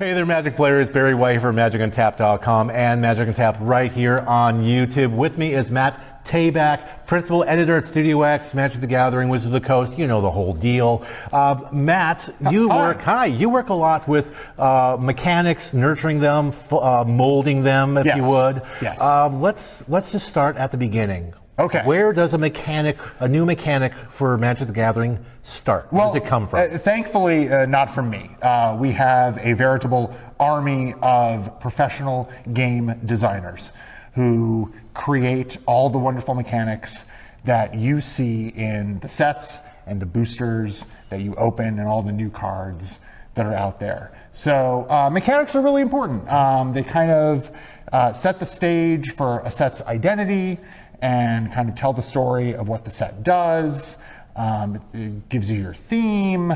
Hey there, Magic players. Barry White for MagicUntapped.com and Magic Untapped right here on YouTube. With me is Matt Tabak, principal editor at Studio X, Magic the Gathering, Wizards of the Coast. You know the whole deal. Matt, you work a lot with mechanics, nurturing them, molding them, if you would. Yes. Let's just start at the beginning. Okay. Where does a new mechanic for Magic the Gathering start? Where does it come from? Thankfully, not from me. We have a veritable army of professional game designers who create all the wonderful mechanics that you see in the sets and the boosters that you open and all the new cards that are out there. So mechanics are really important. They kind of set the stage for a set's identity and kind of tell the story of what the set does. It gives you your theme,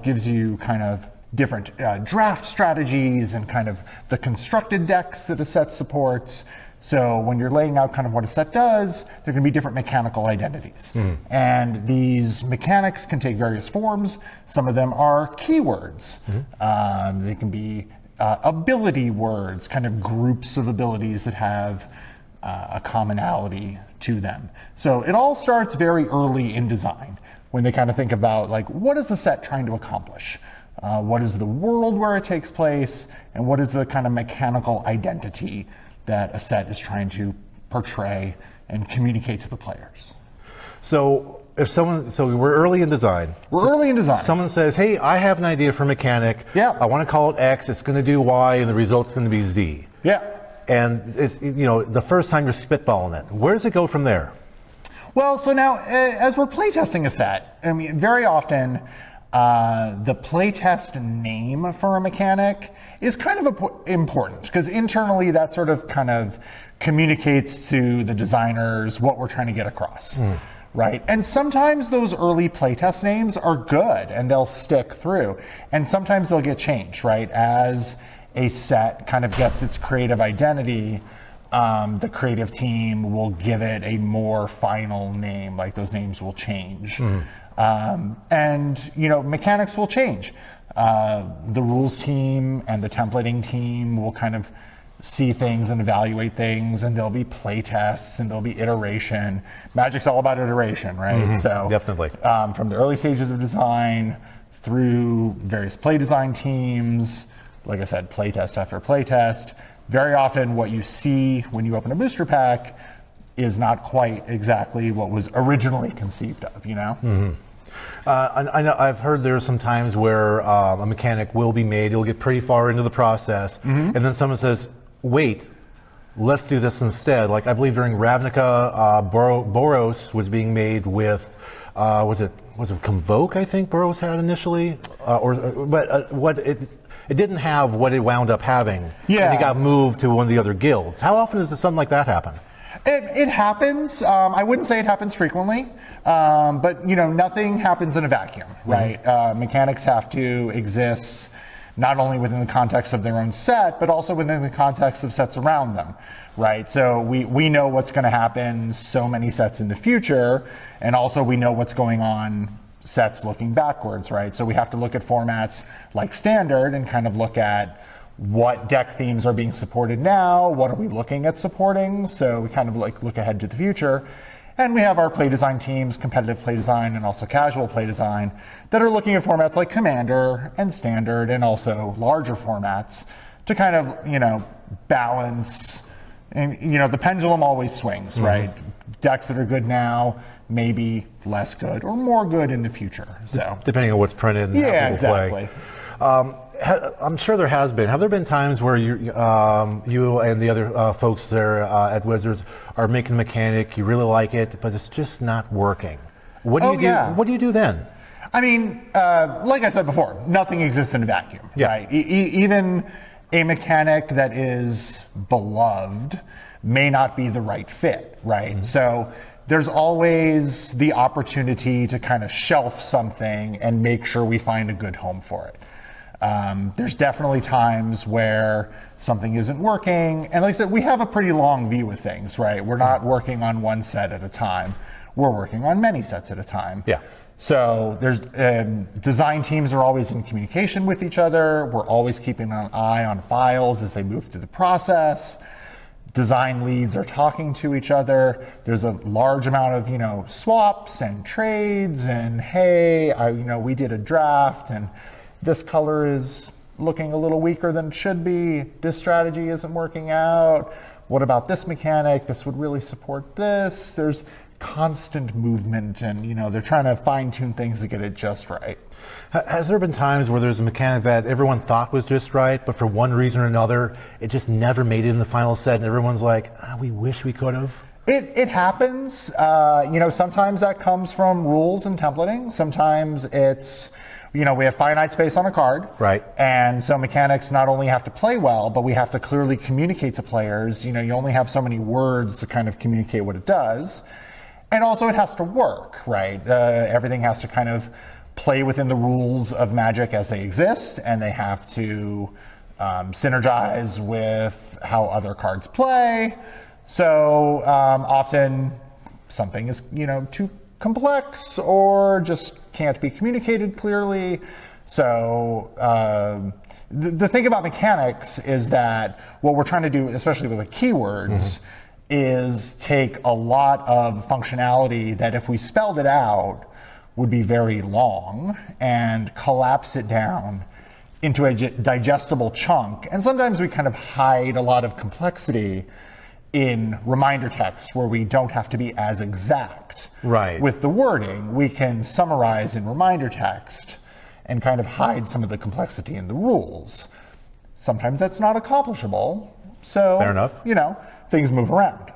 gives you kind of different draft strategies and kind of the constructed decks that a set supports. So when you're laying out kind of what a set does, there can be different mechanical identities. And these mechanics can take various forms. Some of them are keywords. They can be ability words, kind of groups of abilities that have a commonality to them. So it all starts very early in design when they kind of think about, like, what is the set trying to accomplish? What is the world where it takes place? And what is the kind of mechanical identity that a set is trying to portray and communicate to the players? So we're early in design. Early in design. Someone says, hey, I have an idea for a mechanic. Yeah. I want to call it X, it's going to do Y, and the result's going to be Z. Yeah. And it's, the first time you're spitballing it. Where does it go from there? Well, so now, as we're playtesting a set, I mean, very often the playtest name for a mechanic is kind of important, because internally that sort of kind of communicates to the designers what we're trying to get across. Right? And sometimes those early playtest names are good and they'll stick through. And sometimes they'll get changed, right? As a set kind of gets its creative identity, the creative team will give it a more final name, like those names will change. And mechanics will change. The rules team and the templating team will kind of see things and evaluate things, and there'll be play tests and there'll be iteration. Magic's all about iteration, right? So definitely. From the early stages of design through various play design teams, like I said, playtest after playtest. Very often what you see when you open a booster pack is not quite exactly what was originally conceived of, I know I've heard there's some times where a mechanic will be made, it'll get pretty far into the process, and then someone says, wait, let's do this instead. Like I believe during Ravnica, Boros was being made with, was it Convoke, I think Boros had initially? It didn't have what it wound up having. Yeah. And it got moved to one of the other guilds. How often does something like that happen? It happens. I wouldn't say it happens frequently, but nothing happens in a vacuum, right? Mechanics have to exist not only within the context of their own set, but also within the context of sets around them, right? So we know what's going to happen so many sets in the future, and also we know what's going on sets looking backwards, right? So we have to look at formats like Standard and kind of look at what deck themes are being supported now, what are we looking at supporting, so we kind of look ahead to the future. And we have our play design teams, competitive play design and also casual play design, that are looking at formats like Commander and Standard and also larger formats to kind of, balance. And, the pendulum always swings, right? Decks that are good now may be less good or more good in the future. So depending on what's printed and how people play. I'm sure there has been. Have there been times where you and the other folks there at Wizards are making a mechanic, you really like it, but it's just not working? What do you do? What do you do then? I mean, like I said before, nothing exists in a vacuum, right? Even a mechanic that is beloved may not be the right fit, right? So there's always the opportunity to kind of shelf something and make sure we find a good home for it. There's definitely times where something isn't working. And like I said, we have a pretty long view of things, right? We're not working on one set at a time. We're working on many sets at a time. Yeah. So there's design teams are always in communication with each other. We're always keeping an eye on files as they move through the process. Design leads are talking to each other. There's a large amount of, swaps and trades and, hey, we did a draft and this color is looking a little weaker than it should be. This strategy isn't working out. What about this mechanic? This would really support this. There's constant movement and, they're trying to fine tune things to get it just right. Has there been times where there's a mechanic that everyone thought was just right, but for one reason or another, it just never made it in the final set and everyone's like, we wish we could have? It happens. Sometimes that comes from rules and templating. Sometimes it's, we have finite space on a card. Right. And so mechanics not only have to play well, but we have to clearly communicate to players. You only have so many words to kind of communicate what it does. And also it has to work, right? Everything has to kind of play within the rules of Magic as they exist, and they have to synergize with how other cards play. So often something is, too complex or just can't be communicated clearly. So the thing about mechanics is that what we're trying to do, especially with the keywords, is take a lot of functionality that if we spelled it out would be very long and collapse it down into a digestible chunk. And sometimes we kind of hide a lot of complexity in reminder text where we don't have to be as exact with the wording. We can summarize in reminder text and kind of hide some of the complexity in the rules. Sometimes that's not accomplishable. So, fair enough. Things move around.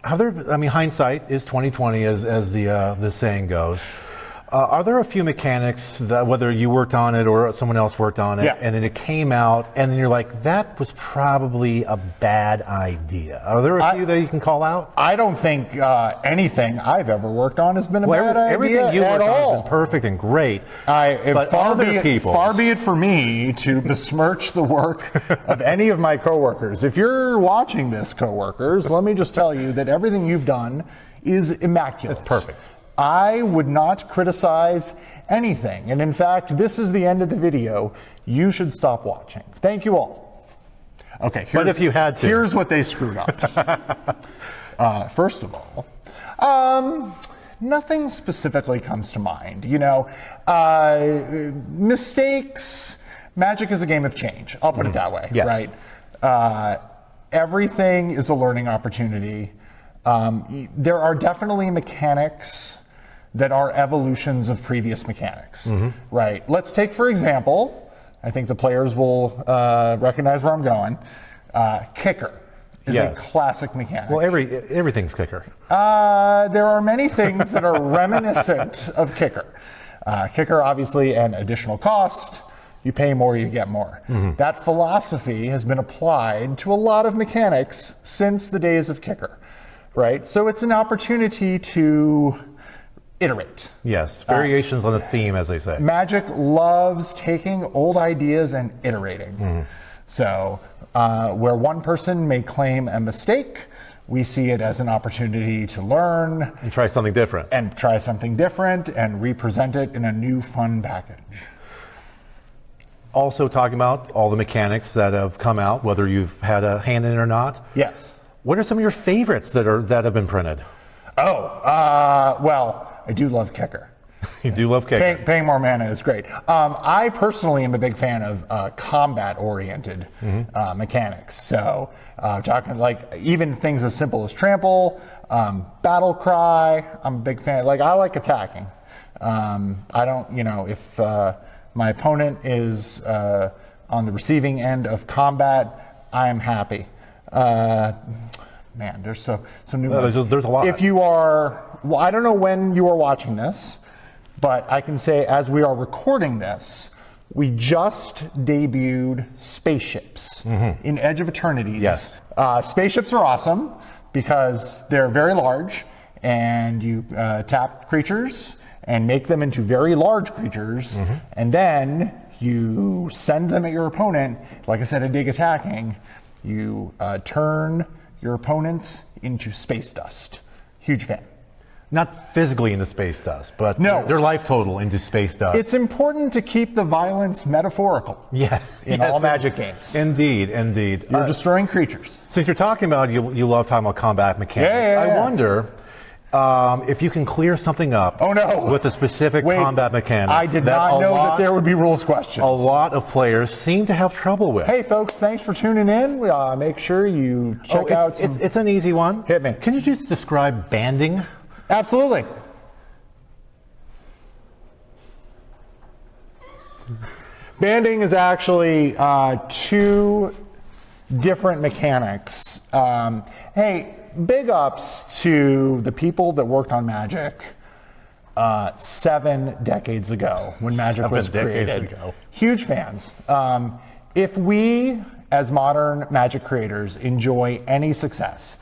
Hindsight is 2020, as the saying goes. Are there a few mechanics that, whether you worked on it or someone else worked on it, and then it came out, and then you're like, that was probably a bad idea? Are there a few that you can call out? I don't think anything I've ever worked on has been a bad idea everything you worked at all. on has been perfect and great. But far be it for me to besmirch the work of any of my coworkers. If you're watching this, coworkers, let me just tell you that everything you've done is immaculate. It's perfect. I would not criticize anything. And in fact, this is the end of the video. You should stop watching. Thank you all. Okay, but if you had to. Here's what they screwed up. First of all, nothing specifically comes to mind. Mistakes, Magic is a game of change. I'll put it that way, right? Everything is a learning opportunity. There are definitely mechanics that are evolutions of previous mechanics, right? Let's take, for example, I think the players will recognize where I'm going. Kicker is a classic mechanic. Well, everything's kicker. There are many things that are reminiscent of kicker. Kicker, obviously, an additional cost. You pay more, you get more. That philosophy has been applied to a lot of mechanics since the days of kicker, right? So it's an opportunity to iterate. Yes, variations on a theme, as they say. Magic loves taking old ideas and iterating. So where one person may claim a mistake, we see it as an opportunity to learn. And try something different. And represent it in a new fun package. Also talking about all the mechanics that have come out, whether you've had a hand in it or not. Yes. What are some of your favorites that have been printed? Well, I do love kicker. You do love kicker. Paying more mana is great. I personally am a big fan of combat-oriented mechanics. So talking like even things as simple as trample, battle cry. I'm a big fan. Like I like attacking. I don't, if my opponent is on the receiving end of combat, I am happy. Man, there's so numerous. There's a lot. If you are, well, I don't know when you are watching this, but I can say as we are recording this, we just debuted spaceships in Edge of Eternities. Yes. Spaceships are awesome because they're very large, and you tap creatures and make them into very large creatures, and then you send them at your opponent. Like I said, a dig attacking. You turn your opponents into space dust. Huge fan. not physically into space dust, but No. their life total into space dust. It's important to keep the violence metaphorical. Yeah, In all Magic games. Indeed, indeed. You're destroying creatures. Since you're talking about, you love talking about combat mechanics, Yeah. I wonder if you can clear something up Oh, no. with a specific Wait, combat mechanic. I did not know that there would be rules questions. A lot of players seem to have trouble with. Hey, folks, thanks for tuning in. Make sure you check out some... it's an easy one. Hit me. Can you just describe banding? Absolutely. Banding is actually two different mechanics. Hey, big ups to the people that worked on Magic 7 decades ago when Magic was 7 decades created. ago. Huge fans. If we, as modern Magic creators, enjoy any success,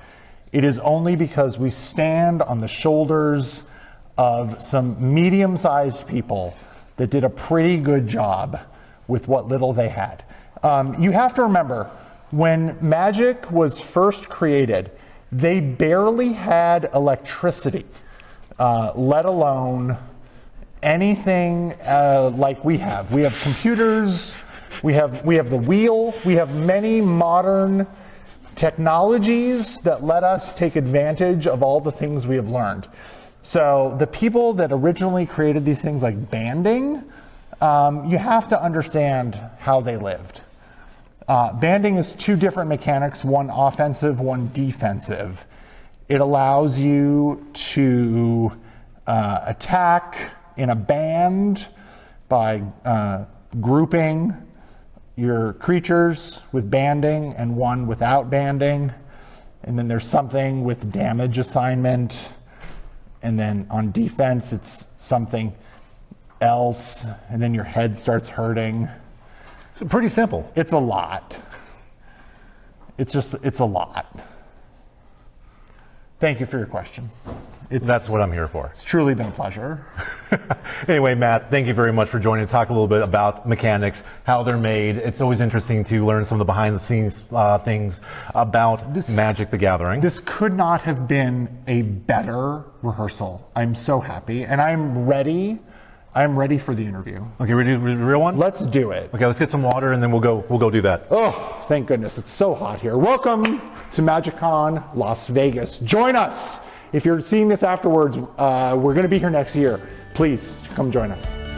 it is only because we stand on the shoulders of some medium-sized people that did a pretty good job with what little they had. You have to remember, when Magic was first created, they barely had electricity, let alone anything like we have. We have computers, we have the wheel, we have many modern technologies that let us take advantage of all the things we have learned. So the people that originally created these things like banding, you have to understand how they lived. Banding is two different mechanics, one offensive, one defensive. It allows you to attack in a band by grouping your creatures with banding and one without banding. And then there's something with damage assignment. And then on defense, it's something else. And then your head starts hurting. It's pretty simple. It's a lot. It's a lot. Thank you for your question. That's what I'm here for. It's truly been a pleasure. Anyway, Matt, thank you very much for joining to talk a little bit about mechanics, how they're made. It's always interesting to learn some of the behind-the-scenes things about Magic the Gathering. This could not have been a better rehearsal. I'm so happy, and I'm ready. I'm ready for the interview. Okay, ready to do the real one? Let's do it. Okay, let's get some water and then we'll go do that. Oh, thank goodness. It's so hot here. Welcome to MagicCon Las Vegas. Join us. If you're seeing this afterwards, we're going to be here next year. Please come join us.